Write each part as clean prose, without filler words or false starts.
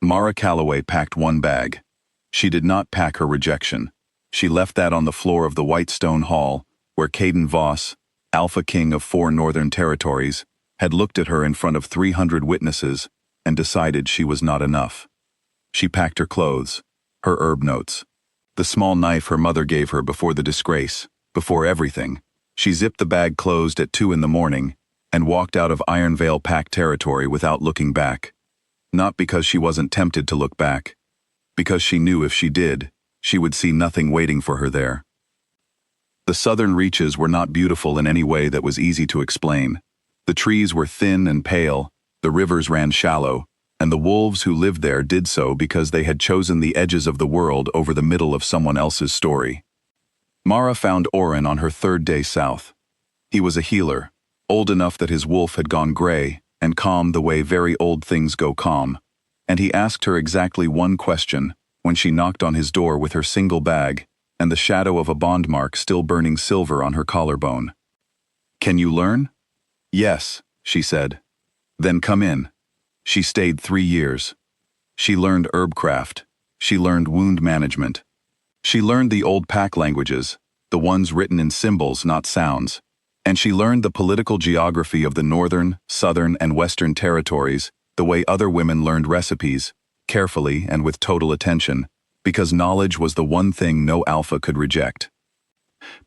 Mara Calloway packed one bag. She did not pack her rejection. She left that on the floor of the white stone hall, where Caden Voss, Alpha King of 4 Northern Territories, had looked at her in front of 300 witnesses and decided she was not enough. She packed her clothes, her herb notes, the small knife her mother gave her before the disgrace, before everything. She zipped the bag closed at 2 in the morning and walked out of Iron Vale Pack territory without looking back. Not because she wasn't tempted to look back, because she knew if she did, she would see nothing waiting for her there. The southern reaches were not beautiful in any way that was easy to explain. The trees were thin and pale, the rivers ran shallow, and the wolves who lived there did so because they had chosen the edges of the world over the middle of someone else's story. Mara found Orin on her 3rd day south. He was a healer, old enough that his wolf had gone gray and calm the way very old things go calm, and he asked her exactly one question when she knocked on his door with her single bag and the shadow of a bond mark still burning silver on her collarbone. "Can you learn?" "Yes," she said. "Then come in." She stayed 3 years. She learned herbcraft. She learned wound management. She learned the old pack languages, the ones written in symbols, not sounds. And she learned the political geography of the Northern, Southern, and Western territories the way other women learned recipes, carefully and with total attention, because knowledge was the one thing no alpha could reject.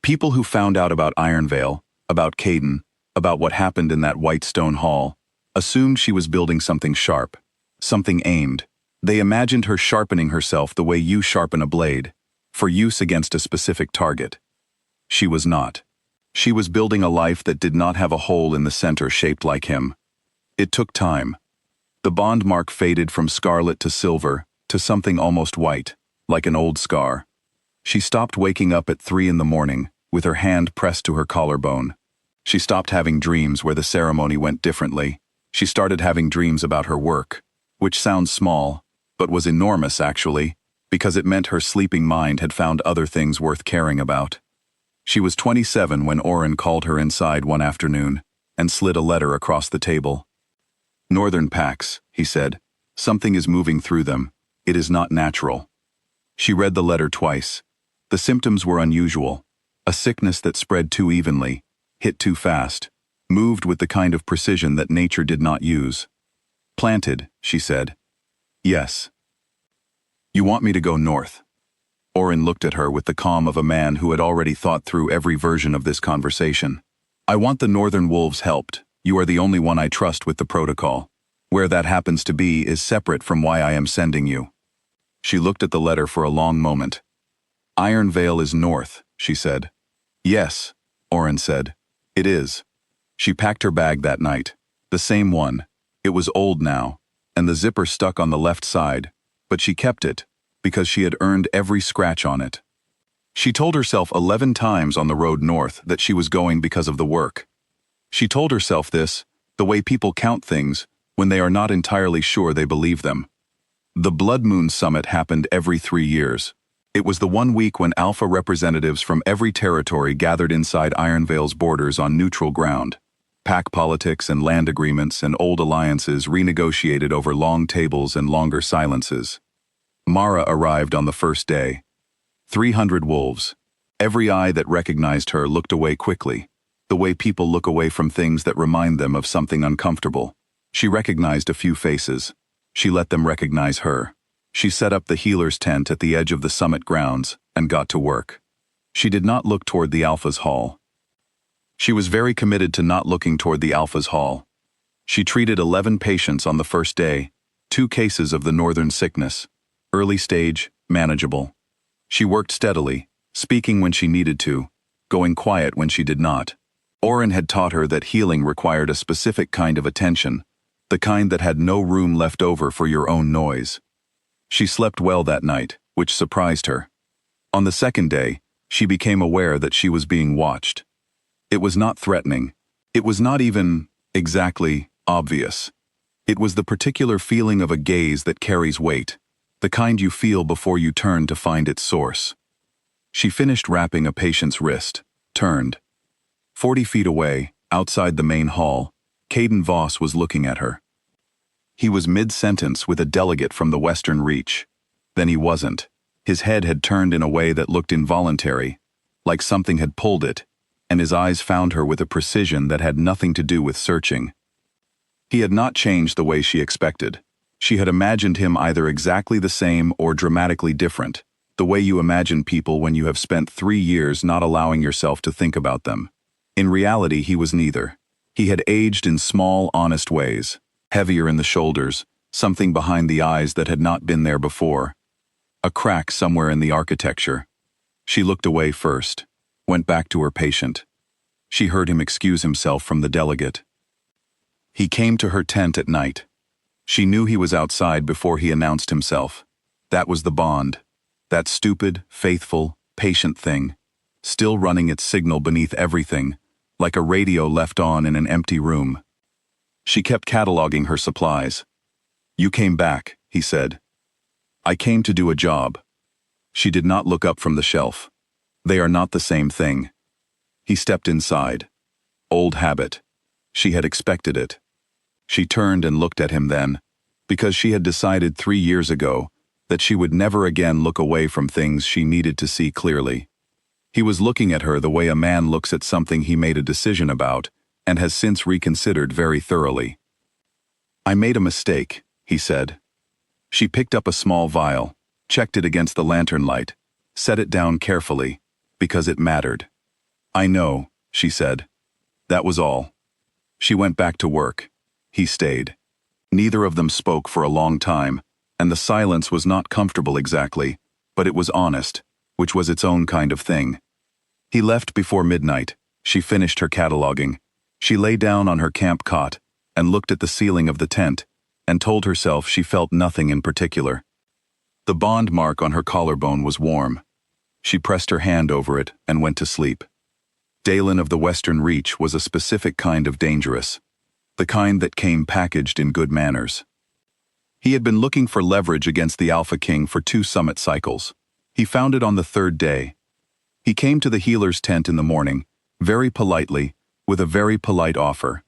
People who found out about Iron Vale, about Caden, about what happened in that white stone hall, assumed she was building something sharp, something aimed. They imagined her sharpening herself the way you sharpen a blade, for use against a specific target. She was not. She was building a life that did not have a hole in the center shaped like him. It took time. The bond mark faded from scarlet to silver, to something almost white, like an old scar. She stopped waking up at 3 in the morning, with her hand pressed to her collarbone. She stopped having dreams where the ceremony went differently. She started having dreams about her work, which sounds small, but was enormous actually, because it meant her sleeping mind had found other things worth caring about. She was 27 when Orin called her inside one afternoon and slid a letter across the table. "Northern packs," he said. "Something is moving through them. It is not natural." She read the letter twice. The symptoms were unusual. A sickness that spread too evenly, hit too fast, moved with the kind of precision that nature did not use. "Planted," she said. "Yes." "You want me to go north?" Orin looked at her with the calm of a man who had already thought through every version of this conversation. "I want the northern wolves helped. You are the only one I trust with the protocol. Where that happens to be is separate from why I am sending you." She looked at the letter for a long moment. "Iron Vale is north," she said. "Yes," Orin said. "It is." She packed her bag that night. The same one. It was old now, and the zipper stuck on the left side, but she kept it, because she had earned every scratch on it. She told herself 11 times on the road north that she was going because of the work. She told herself this, the way people count things when they are not entirely sure they believe them. The Blood Moon Summit happened every 3 years. It was the one week when alpha representatives from every territory gathered inside Iron Vale's borders on neutral ground. Pack politics and land agreements and old alliances renegotiated over long tables and longer silences. Mara arrived on the first day. 300 wolves. Every eye that recognized her looked away quickly, the way people look away from things that remind them of something uncomfortable. She recognized a few faces. She let them recognize her. She set up the healer's tent at the edge of the summit grounds and got to work. She did not look toward the Alpha's hall. She was very committed to not looking toward the Alpha's hall. She treated 11 patients on the first day, 2 cases of the northern sickness. Early stage, manageable. She worked steadily, speaking when she needed to, going quiet when she did not. Orin had taught her that healing required a specific kind of attention, the kind that had no room left over for your own noise. She slept well that night, which surprised her. On the second day, she became aware that she was being watched. It was not threatening. It was not even, exactly, obvious. It was the particular feeling of a gaze that carries weight, the kind you feel before you turn to find its source. She finished wrapping a patient's wrist, turned. 40 feet away, outside the main hall, Caden Voss was looking at her. He was mid-sentence with a delegate from the Western Reach. Then he wasn't. His head had turned in a way that looked involuntary, like something had pulled it, and his eyes found her with a precision that had nothing to do with searching. He had not changed the way she expected. She had imagined him either exactly the same or dramatically different, the way you imagine people when you have spent 3 years not allowing yourself to think about them. In reality, he was neither. He had aged in small, honest ways, heavier in the shoulders, something behind the eyes that had not been there before. A crack somewhere in the architecture. She looked away first, went back to her patient. She heard him excuse himself from the delegate. He came to her tent at night. She knew he was outside before he announced himself. That was the bond. That stupid, faithful, patient thing, still running its signal beneath everything, like a radio left on in an empty room. She kept cataloging her supplies. "You came back," he said. "I came to do a job." She did not look up from the shelf. They are not the same thing. He stepped inside. Old habit. She had expected it. She turned and looked at him then, because she had decided 3 years ago that she would never again look away from things she needed to see clearly. He was looking at her the way a man looks at something he made a decision about and has since reconsidered very thoroughly. "I made a mistake," he said. She picked up a small vial, checked it against the lantern light, set it down carefully, because it mattered. "I know," she said. That was all. She went back to work. He stayed. Neither of them spoke for a long time, and the silence was not comfortable exactly, but it was honest, which was its own kind of thing. He left before midnight. She finished her cataloging. She lay down on her camp cot and looked at the ceiling of the tent and told herself she felt nothing in particular. The bond mark on her collarbone was warm. She pressed her hand over it and went to sleep. Dalen of the Western Reach was a specific kind of dangerous, the kind that came packaged in good manners. He had been looking for leverage against the Alpha King for 2 summit cycles. He found it on the 3rd day. He came to the healer's tent in the morning, very politely, with a very polite offer.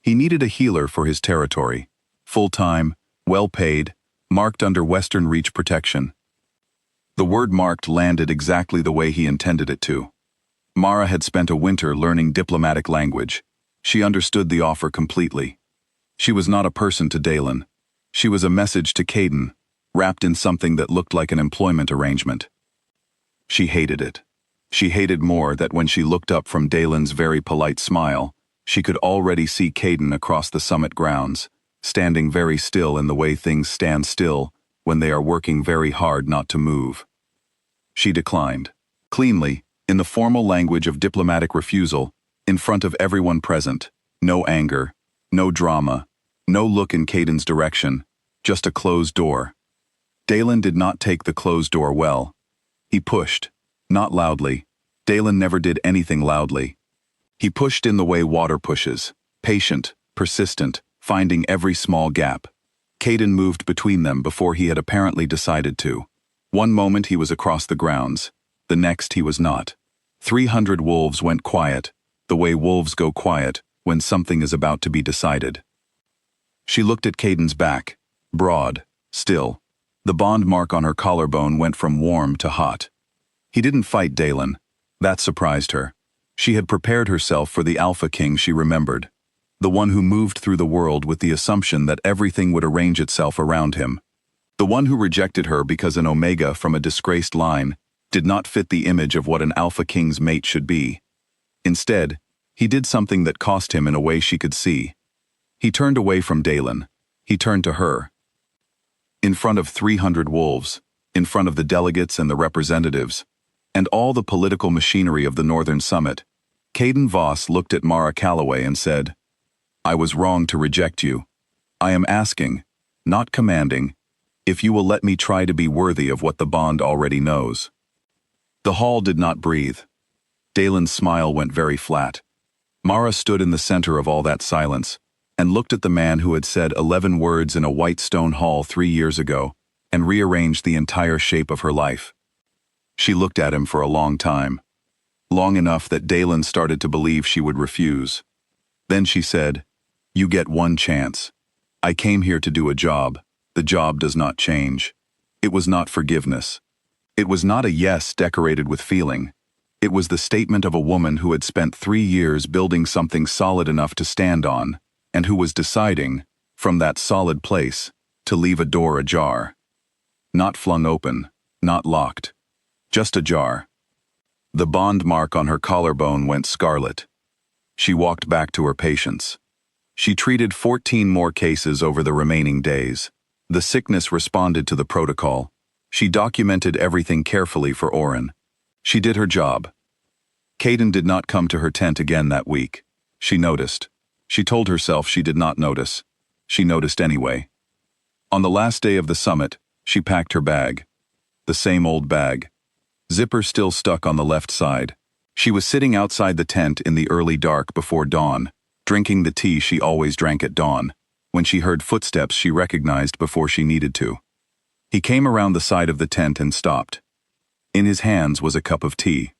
He needed a healer for his territory, full-time, well-paid, marked under Western Reach protection. The word marked landed exactly the way he intended it to. Mara had spent a winter learning diplomatic language. She understood the offer completely. She was not a person to Dalen. She was a message to Caden, wrapped in something that looked like an employment arrangement. She hated it. She hated more that when she looked up from Dalen's very polite smile, she could already see Caden across the summit grounds, standing very still in the way things stand still when they are working very hard not to move. She declined, cleanly, in the formal language of diplomatic refusal, in front of everyone present. No anger, no drama, no look in Caden's direction, just a closed door. Dalen did not take the closed door well. He pushed, not loudly. Dalen never did anything loudly. He pushed in the way water pushes, patient, persistent, finding every small gap. Caden moved between them before he had apparently decided to. One moment he was across the grounds, the next he was not. 300 wolves went quiet, the way wolves go quiet when something is about to be decided. She looked at Caden's back, broad, still. The bond mark on her collarbone went from warm to hot. He didn't fight Dalen. That surprised her. She had prepared herself for the Alpha King she remembered, the one who moved through the world with the assumption that everything would arrange itself around him. The one who rejected her because an Omega from a disgraced line did not fit the image of what an Alpha King's mate should be. Instead, he did something that cost him in a way she could see. He turned away from Dalen. He turned to her. In front of 300 wolves, in front of the delegates and the representatives, and all the political machinery of the Northern Summit, Caden Voss looked at Mara Calloway and said, "I was wrong to reject you. I am asking, not commanding, if you will let me try to be worthy of what the bond already knows." The hall did not breathe. Dalen's smile went very flat. Mara stood in the center of all that silence and looked at the man who had said 11 words in a white stone hall 3 years ago and rearranged the entire shape of her life. She looked at him for a long time, long enough that Dalen started to believe she would refuse. Then she said, "You get one chance. I came here to do a job. The job does not change. It was not forgiveness. It was not a yes decorated with feeling. It was the statement of a woman who had spent 3 years building something solid enough to stand on, and who was deciding, from that solid place, to leave a door ajar. Not flung open, not locked. Just ajar. The bond mark on her collarbone went scarlet. She walked back to her patients. She treated 14 more cases over the remaining days. The sickness responded to the protocol. She documented everything carefully for Orin. She did her job. Caden did not come to her tent again that week. She noticed. She told herself she did not notice. She noticed anyway. On the last day of the summit, she packed her bag. The same old bag. Zipper still stuck on the left side. She was sitting outside the tent in the early dark before dawn, drinking the tea she always drank at dawn, when she heard footsteps she recognized before she needed to. He came around the side of the tent and stopped. In his hands was a cup of tea.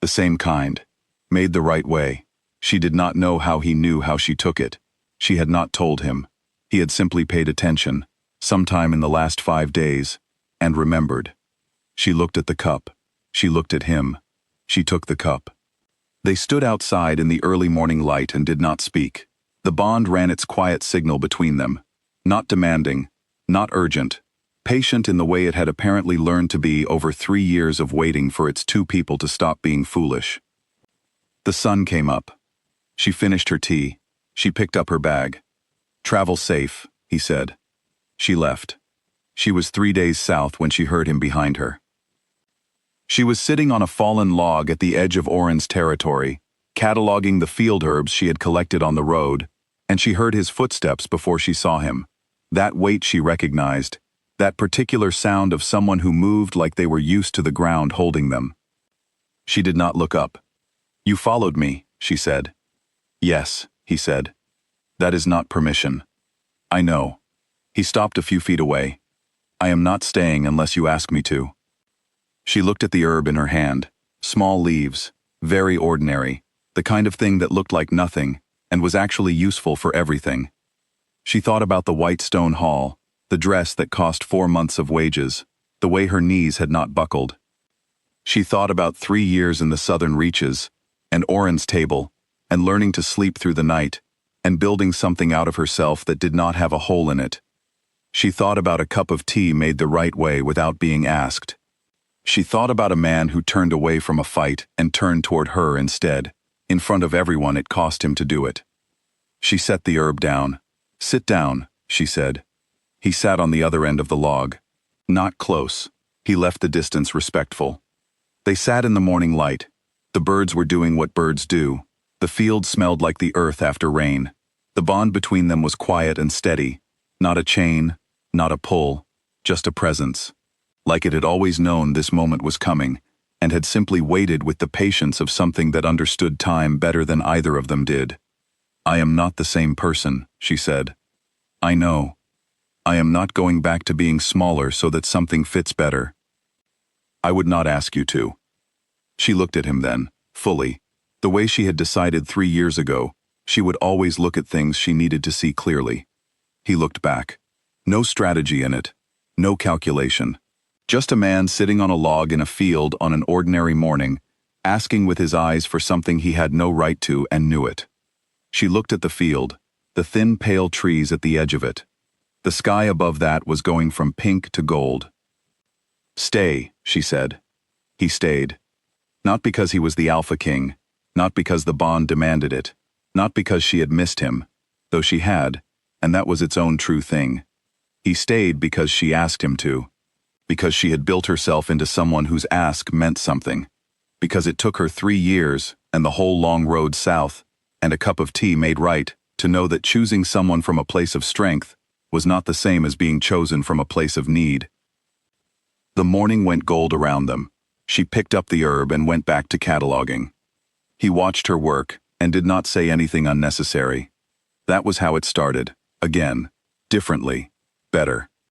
The same kind. Made the right way. She did not know how he knew how she took it. She had not told him. He had simply paid attention, sometime in the last 5 days, and remembered. She looked at the cup. She looked at him. She took the cup. They stood outside in the early morning light and did not speak. The bond ran its quiet signal between them. Not demanding, not urgent, patient in the way it had apparently learned to be over 3 years of waiting for its two people to stop being foolish. The sun came up. She finished her tea. She picked up her bag. "Travel safe," he said. She left. She was 3 days south when she heard him behind her. She was sitting on a fallen log at the edge of Orin's territory, cataloging the field herbs she had collected on the road, and she heard his footsteps before she saw him. That weight she recognized, that particular sound of someone who moved like they were used to the ground holding them. She did not look up. "You followed me," she said. "Yes," he said. "That is not permission." "I know." He stopped a few feet away. "I am not staying unless you ask me to." She looked at the herb in her hand. Small leaves, very ordinary, the kind of thing that looked like nothing and was actually useful for everything. She thought about the white stone hall, the dress that cost 4 months of wages, the way her knees had not buckled. She thought about 3 years in the southern reaches, and Orin's table, and learning to sleep through the night, and building something out of herself that did not have a hole in it. She thought about a cup of tea made the right way without being asked. She thought about a man who turned away from a fight and turned toward her instead. In front of everyone it cost him to do it. She set the herb down. "Sit down," she said. He sat on the other end of the log. Not close. He left the distance respectful. They sat in the morning light. The birds were doing what birds do. The field smelled like the earth after rain. The bond between them was quiet and steady. Not a chain, not a pull, just a presence. Like it had always known this moment was coming, and had simply waited with the patience of something that understood time better than either of them did. "I am not the same person," she said. "I know. I am not going back to being smaller so that something fits better. I would not ask you to." She looked at him then, fully, the way she had decided 3 years ago. She would always look at things she needed to see clearly. He looked back. No strategy in it. No calculation. Just a man sitting on a log in a field on an ordinary morning, asking with his eyes for something he had no right to and knew it. She looked at the field, the thin pale trees at the edge of it. The sky above that was going from pink to gold. "Stay," she said. He stayed. Not because he was the Alpha King, not because the bond demanded it, not because she had missed him, though she had, and that was its own true thing. He stayed because she asked him to. Because she had built herself into someone whose ask meant something. Because it took her 3 years, and the whole long road south, and a cup of tea made right, to know that choosing someone from a place of strength was not the same as being chosen from a place of need. The morning went gold around them. She picked up the herb and went back to cataloging. He watched her work, and did not say anything unnecessary. That was how it started, again, differently, better.